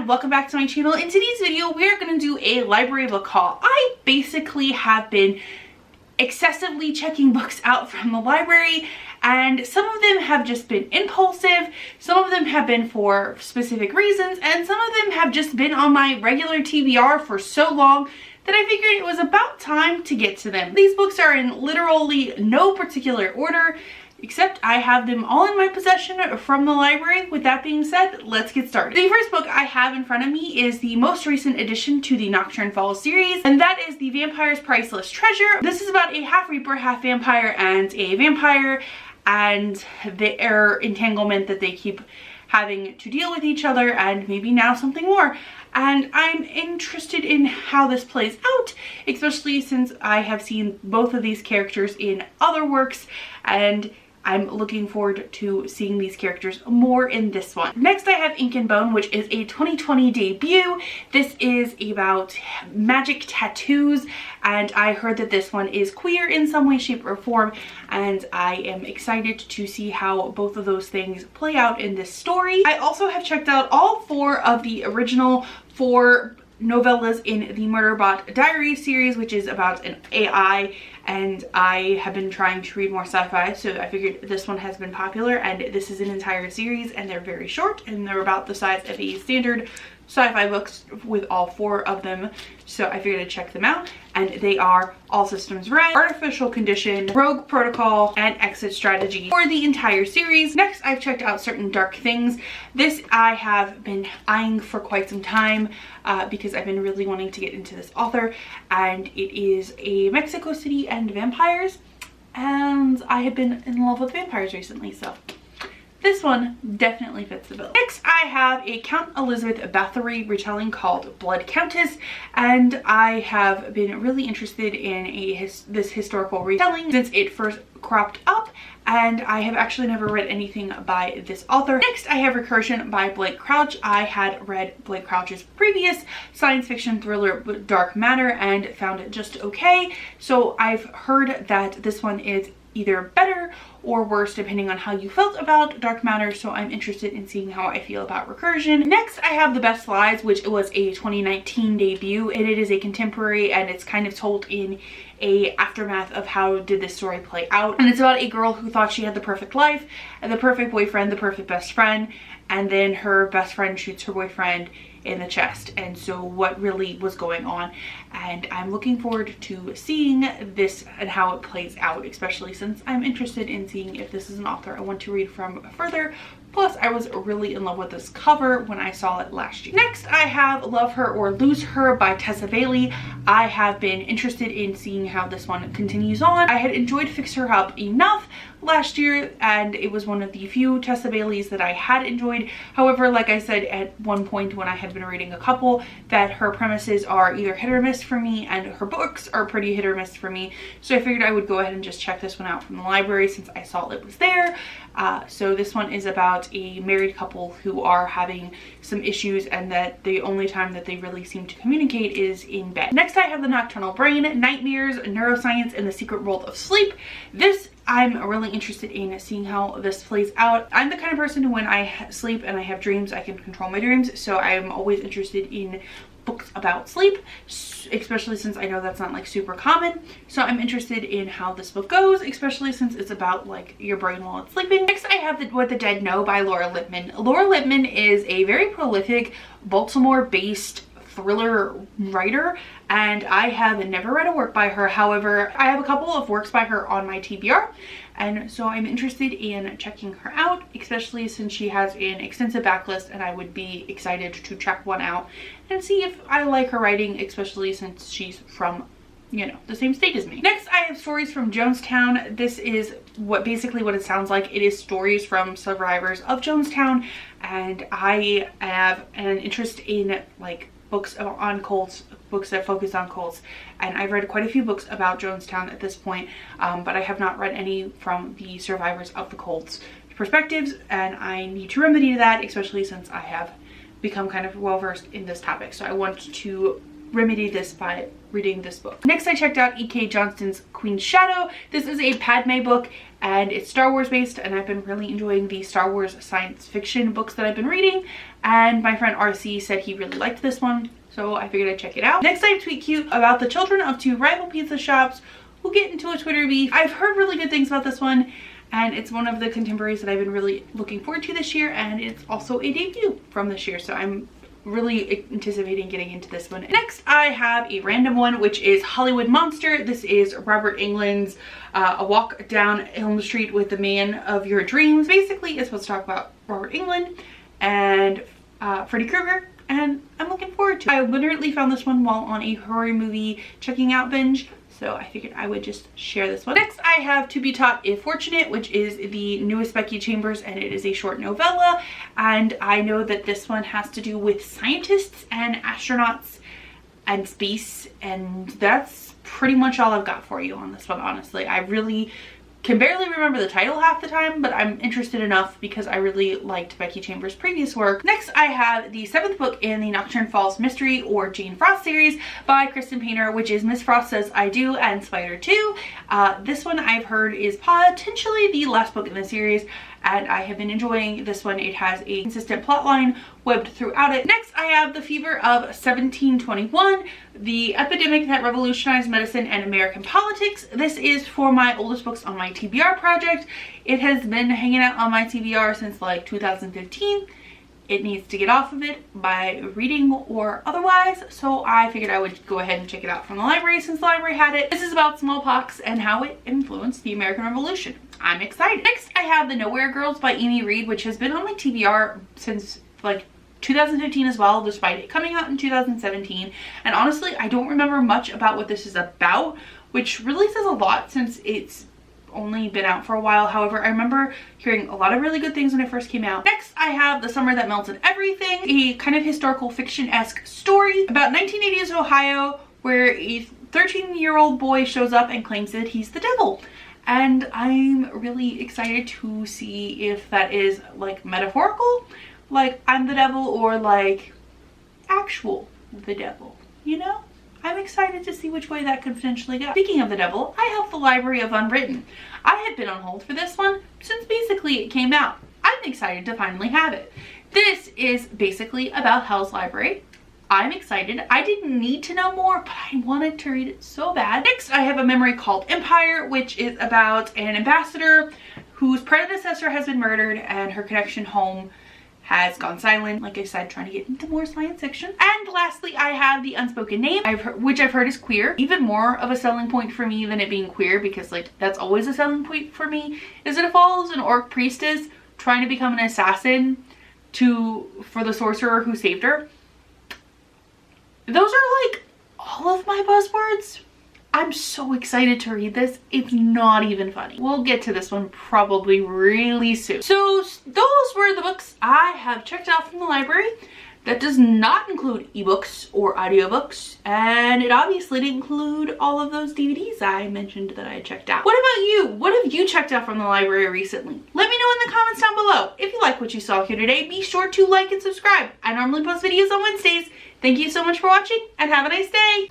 and welcome back to my channel. In today's video, we're going to do a library book haul. I basically have been excessively checking books out from the library, and some of them have just been impulsive, some of them have been for specific reasons, and some of them have just been on my regular TBR for so long that I figured it was about time to get to them. These books are in literally no particular order, except I have them all in my possession from the library. With that being said, let's get started. The first book I have in front of me is the most recent addition to the Nocturne Falls series, and that is The Vampire's Priceless Treasure. This is about a half reaper, half vampire, and a vampire, and their entanglement that they keep having to deal with each other, and maybe now something more. And I'm interested in how this plays out, especially since I have seen both of these characters in other works, and I'm looking forward to seeing these characters more in this one. Next I have Ink and Bone, which is a 2020 debut. This is about magic tattoos, and I heard that this one is queer in some way, shape, or form, and I am excited to see how both of those things play out in this story. I also have checked out all 4 of the original 4 novellas in the Murderbot Diaries series, which is about an AI, and I have been trying to read more sci-fi, so I figured this one has been popular, and this is an entire series, and they're very short, and they're about the size of a standard sci-fi books with all 4 of them, so I figured I'd check them out, and they are All Systems Red, Artificial Condition, Rogue Protocol, and Exit Strategy for the entire series. Next, I've checked out Certain Dark Things. This I have been eyeing for quite some time because I've been really wanting to get into this author, and it is a Mexico City and vampires, and I have been in love with vampires recently, so this one definitely fits the bill. Next, I have a Count Elizabeth Bathory retelling called Blood Countess, and I have been really interested in this historical retelling since it first cropped up, and I have actually never read anything by this author. Next, I have Recursion by Blake Crouch. I had read Blake Crouch's previous science fiction thriller Dark Matter and found it just okay, so I've heard that this one is either better or worse depending on how you felt about Dark Matter, so I'm interested in seeing how I feel about Recursion. Next, I have The Best Lies, which was a 2019 debut, and it is a contemporary, and it's kind of told in a aftermath of how did this story play out, and it's about a girl who thought she had the perfect life and the perfect boyfriend, the perfect best friend, and then her best friend shoots her boyfriend in the chest, and so what really was going on. And I'm looking forward to seeing this and how it plays out, especially since I'm interested in seeing if this is an author I want to read from further. Plus, I was really in love with this cover when I saw it last year. Next, I have Love Her or Lose Her by Tessa Bailey. I have been interested in seeing how this one continues on. I had enjoyed Fix Her Up enough last year, and it was one of the few Tessa Baileys that I had enjoyed. However, like I said at one point when I had been reading a couple, that her premises are either hit or miss for me, and her books are pretty hit or miss for me. So I figured I would go ahead and just check this one out from the library since I saw it was there. So this one is about a married couple who are having some issues, and that the only time that they really seem to communicate is in bed. Next, I have The Nocturnal Brain, Nightmares, Neuroscience, and the Secret World of Sleep. This I'm really interested in seeing how this plays out. I'm the kind of person who, when I sleep and I have dreams, I can control my dreams, so I'm always interested in books about sleep, especially since I know that's not like super common. So I'm interested in how this book goes, especially since it's about like your brain while it's sleeping. Next, I have What the Dead Know by Laura Lippman. Laura Lippman is a very prolific Baltimore-based thriller writer, and I have never read a work by her. However, I have a couple of works by her on my TBR, and so I'm interested in checking her out, especially since she has an extensive backlist, and I would be excited to check one out and see if I like her writing, especially since she's from, you know, the same state as me. Next, I have Stories from Jonestown. This is basically what it sounds like. It is stories from survivors of Jonestown, and I have an interest in like books on cults, books that focus on cults, and I've read quite a few books about Jonestown at this point, but I have not read any from the survivors of the cults perspectives, and I need to remedy that, especially since I have become kind of well versed in this topic. So I want to remedy this by reading this book. Next, I checked out E.K. Johnston's Queen's Shadow. This is a Padme book, and it's Star Wars based, and I've been really enjoying the Star Wars science fiction books that I've been reading, and my friend RC said he really liked this one, so I figured I'd check it out. Next, I have Tweet Cute about the children of two rival pizza shops who get into a Twitter beef. I've heard really good things about this one, and it's one of the contemporaries that I've been really looking forward to this year, and it's also a debut from this year, so I'm really anticipating getting into this one. Next, I have a random one, which is Hollywood Monster. This is Robert Englund's A Walk Down Elm Street with the Man of Your Dreams. Basically, it's supposed to talk about Robert Englund and Freddy Krueger, and I'm looking forward to it. I literally found this one while on a horror movie checking out binge, so I figured I would just share this one. Next, I have To Be Taught If Fortunate, which is the newest Becky Chambers, and it is a short novella. And I know that this one has to do with scientists and astronauts and space, and that's pretty much all I've got for you on this one, honestly. I really can barely remember the title half the time, but I'm interested enough because I really liked Becky Chambers' previous work. Next, I have the 7th book in the Nocturne Falls Mystery or Jane Frost series by Kristen Painter, which is Miss Frost Says I Do and Spider 2. This one I've heard is potentially the last book in the series, and I have been enjoying this one. It has a consistent plot line webbed throughout it. Next, I have The Fever of 1721, the epidemic that revolutionized medicine and American politics. This is for my oldest books on my TBR project. It has been hanging out on my TBR since like 2015. It needs to get off of it by reading or otherwise, so I figured I would go ahead and check it out from the library since the library had it. This is about smallpox and how it influenced the American Revolution. I'm excited. Next, I have The Nowhere Girls by Amy Reed, which has been on my TBR since like 2015 as well, despite it coming out in 2017. And honestly, I don't remember much about what this is about, which really says a lot since it's only been out for a while. However, I remember hearing a lot of really good things when it first came out. Next, I have The Summer That Melted Everything, a kind of historical fiction-esque story about 1980s Ohio where a 13-year-old boy shows up and claims that he's the devil. And I'm really excited to see if that is like metaphorical, like I'm the devil, or like actual the devil, you know? I'm excited to see which way that could potentially go. Speaking of the devil, I have The Library of Unwritten. I had been on hold for this one since basically it came out. I'm excited to finally have it. This is basically about Hell's Library. I'm excited. I didn't need to know more, but I wanted to read it so bad. Next, I have A Memory Called Empire, which is about an ambassador whose predecessor has been murdered and her connection home has gone silent. Like I said, trying to get into more science fiction. And lastly, I have The Unspoken Name, which I've heard is queer. Even more of a selling point for me than it being queer, because like that's always a selling point for me, is that it follows an orc priestess trying to become an assassin for the sorcerer who saved her. Those are like all of my buzzwords. I'm so excited to read this. It's not even funny. We'll get to this one probably really soon. So those were the books I have checked out from the library. That does not include ebooks or audiobooks, and it obviously didn't include all of those DVDs I mentioned that I checked out. What about you? What have you checked out from the library recently? Let me know in the comments down below. If you like what you saw here today, be sure to like and subscribe. I normally post videos on Wednesdays. Thank you so much for watching, and have a nice day.